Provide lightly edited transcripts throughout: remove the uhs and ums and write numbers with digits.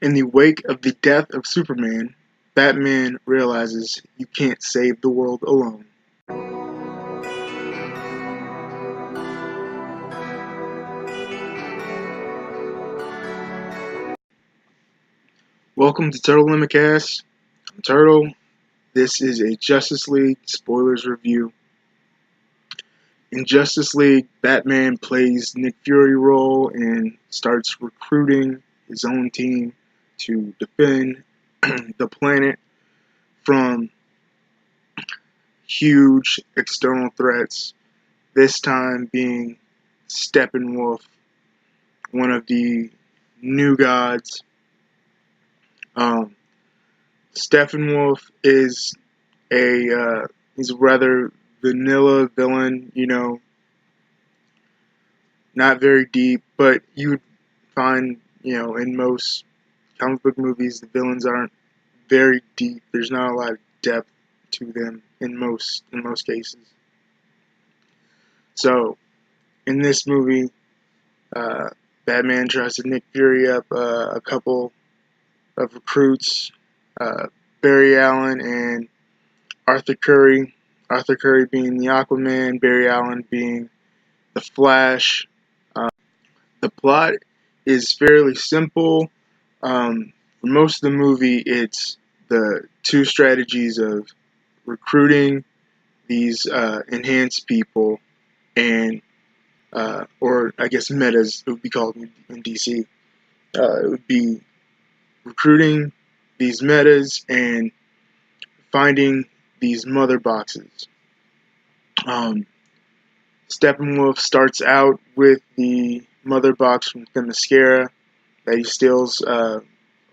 In the wake of the death of Superman, Batman realizes you can't save the world alone. Welcome to Turtle Limicast. I'm Turtle. This is a Justice League spoilers review. In Justice League, Batman plays Nick Fury role and starts recruiting his own team to defend the planet from huge external threats, this time being Steppenwolf, one of the new gods. Steppenwolf is he's a rather vanilla villain, not very deep, but you would find, in most comic book movies, the villains aren't very deep. There's not a lot of depth to them in most cases. So, in this movie, Batman tries to Nick Fury up a couple of recruits, Barry Allen and Arthur Curry. Arthur Curry being the Aquaman, Barry Allen being the Flash. The plot is fairly simple. For most of the movie, it's the two strategies of recruiting these enhanced people and, or I guess metas, it would be called in DC. It would be recruiting these metas and finding these mother boxes. Steppenwolf starts out with the mother box from Themyscira that he steals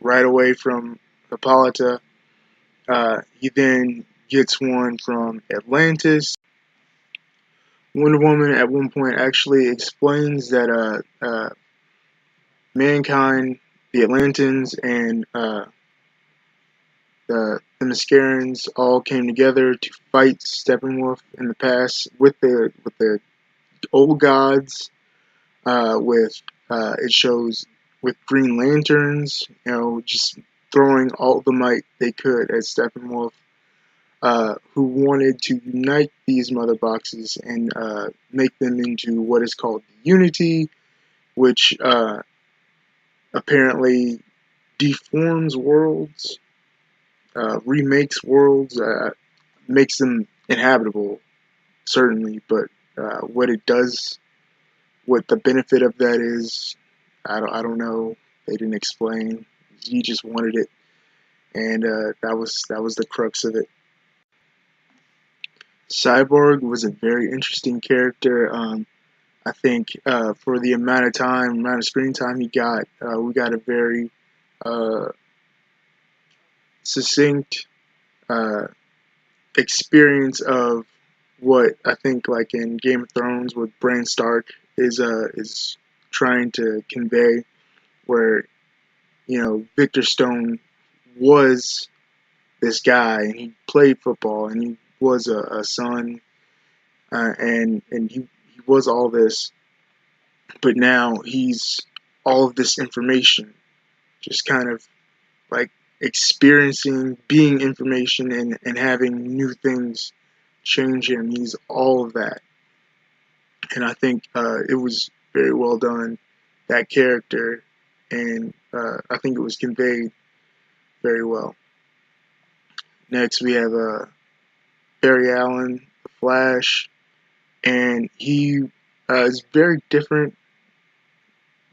right away from Hippolyta. He then gets one from Atlantis. Wonder Woman at one point actually explains that mankind, the Atlanteans, and the Themyscirans all came together to fight Steppenwolf in the past with the old gods. It shows with Green Lanterns, just throwing all the might they could at Steppenwolf, who wanted to unite these mother boxes and make them into what is called Unity, which apparently deforms worlds, remakes worlds, makes them inhabitable, certainly, but what it does, what the benefit of that is, I don't know. They didn't explain. He just wanted it, and that was the crux of it. Cyborg was a very interesting character. I think for the amount of screen time he got, we got a very succinct experience of what I think, like in Game of Thrones, what Bran Stark is trying to convey, where Victor Stone was this guy and he played football and he was a son, and he was all this, but now he's all of this information, just kind of like experiencing, being information, and having new things change him. He's all of that, and I think it was very well done, that character, and I think it was conveyed very well. Next, we have Barry Allen, the Flash, and he is very different,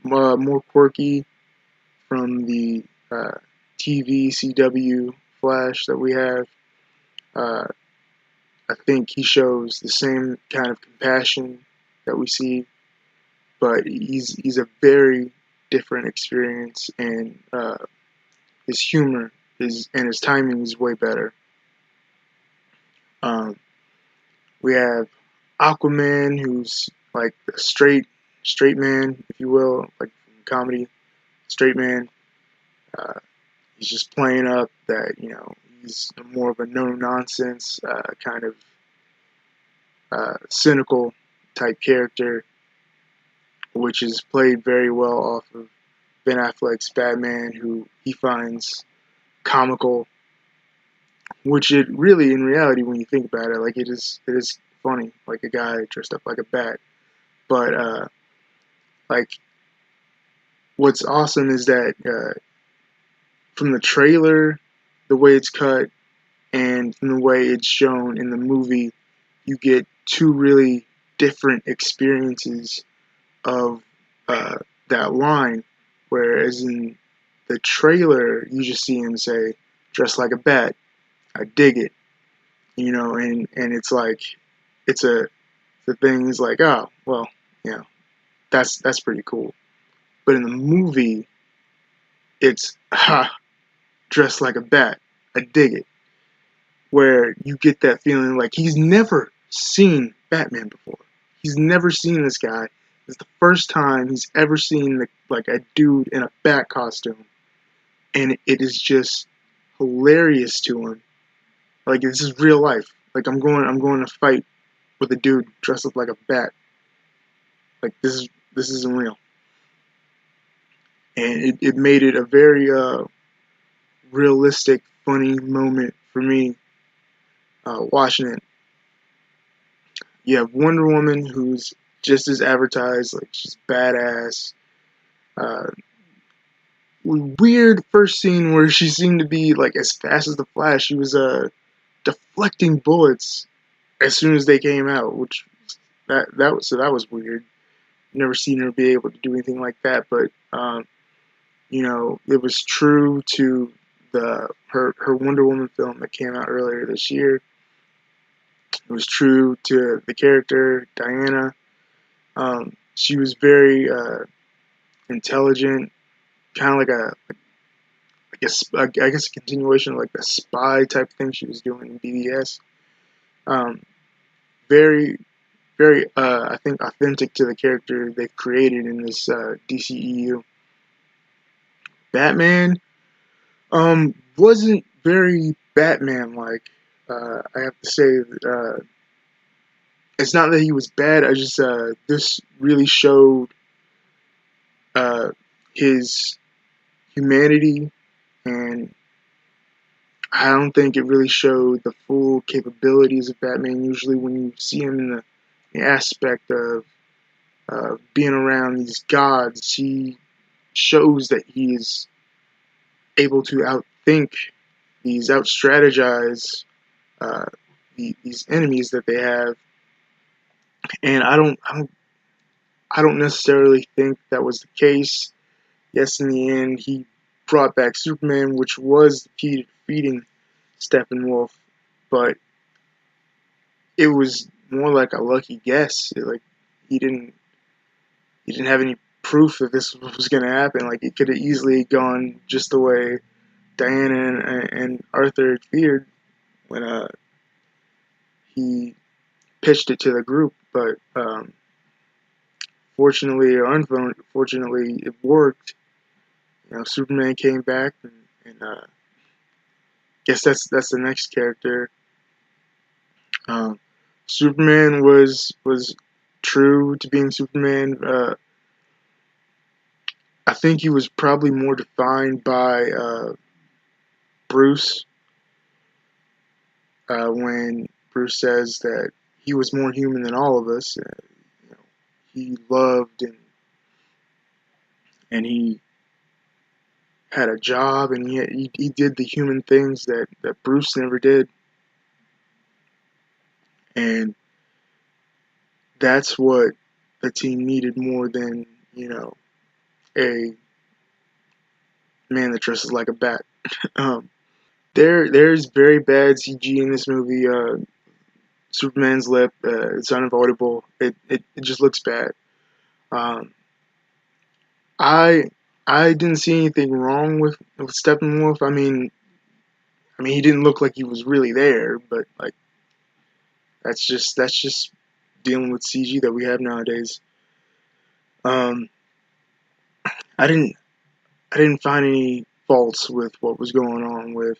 more quirky from the TV CW Flash that we have. Uh, I think he shows the same kind of compassion that we see, but he's a very different experience, and his humor and his timing is way better. We have Aquaman, who's like a straight man, if you will, like comedy, straight man. Uh, he's just playing up that he's more of a no nonsense kind of cynical type character, which is played very well off of Ben Affleck's Batman, who he finds comical, which it really, in reality, when you think about it, like it is funny, like a guy dressed up like a bat. But like what's awesome is that from the trailer, the way it's cut, and from the way it's shown in the movie, you get two really different experiences of that line. Whereas in the trailer, you just see him say, "Dressed like a bat." I dig it, you know, and it's like it's a the thing is like, oh well, you know, that's pretty cool. But in the movie, it's ha, dressed like a bat. I dig it. Where you get that feeling like he's never seen Batman before. He's never seen this guy. It's the first time he's ever seen like a dude in a bat costume, and it is just hilarious to him. Like this is real life. Like I'm going to fight with a dude dressed up like a bat. Like this isn't real, and it made it a very realistic, funny moment for me watching it. You have Wonder Woman, who's just as advertised, like she's badass. Uh, Weird first scene where she seemed to be like as fast as the Flash. She was deflecting bullets as soon as they came out, which that was weird. Never seen her be able to do anything like that, but you know, it was true to her Wonder Woman film that came out earlier this year. It was true to the character Diana. She was very intelligent, kind of like I guess a continuation of like the spy type thing she was doing in BVS. Um, very, very, I think authentic to the character they've created in this DCEU. Batman wasn't very Batman-like. I have to say, it's not that he was bad. I just this really showed uh, his humanity, and I don't think it really showed the full capabilities of Batman. Usually, when you see him in the aspect of being around these gods, he shows that he is able to outthink out strategize uh, these enemies that they have. And I don't necessarily think that was the case. Yes, in the end, he brought back Superman, which was the key to defeating Steppenwolf, but it was more like a lucky guess. Like he didn't have any proof that this was going to happen. Like it could have easily gone just the way Diana and Arthur had feared when he pitched it to the group, but fortunately or unfortunately, it worked. You know, Superman came back, and guess that's the next character. Um, Superman was true to being Superman. I think he was probably more defined by Bruce when Bruce says that he was more human than all of us. You know, he loved and he had a job, and he did the human things that Bruce never did, and that's what the team needed more than, you know, a man that dresses like a bat. um, there's very bad CG in this movie. Superman's lip, it's unavoidable. It just looks bad. Um, I I didn't see anything wrong with Steppenwolf. I mean he didn't look like he was really there, but like that's just dealing with CG that we have nowadays. Um, I didn't I didn't find any faults with what was going on with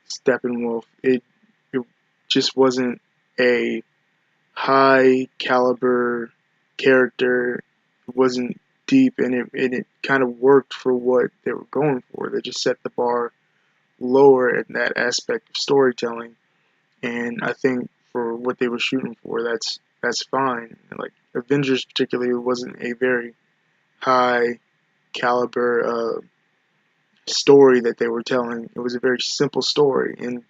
Steppenwolf. It just wasn't a high caliber character. It wasn't deep, and it kind of worked for what they were going for. They just set the bar lower in that aspect of storytelling, and I think for what they were shooting for, that's fine. Like Avengers, particularly, wasn't a very high caliber story that they were telling. It was a very simple story, and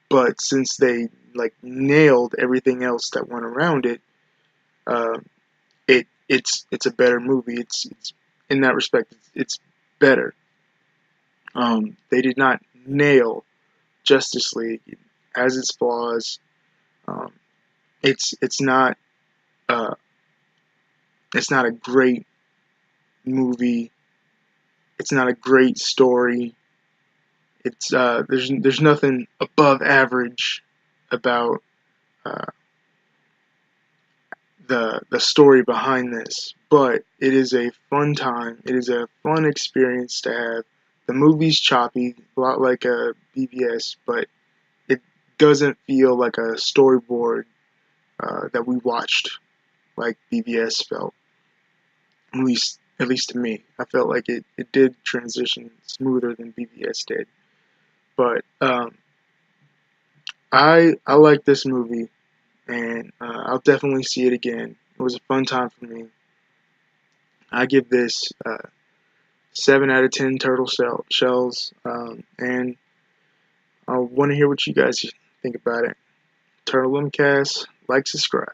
but since they like nailed everything else that went around it, uh, it's a better movie. It's in that respect, it's better. They did not nail Justice League. It has its flaws. Um, it's not uh, it's not a great movie. It's not a great story. It's there's nothing above average about uh, the story behind this, but it is a fun time. It is a fun experience to have. The movie's choppy, a lot like a BVS, but it doesn't feel like a storyboard that we watched like BVS felt. At least to me, I felt like it did transition smoother than BVS did. But I like this movie, and I'll definitely see it again. It was a fun time for me. I give this 7 out of 10 turtle shells, and I want to hear what you guys think about it. Turtle Cast, like, subscribe.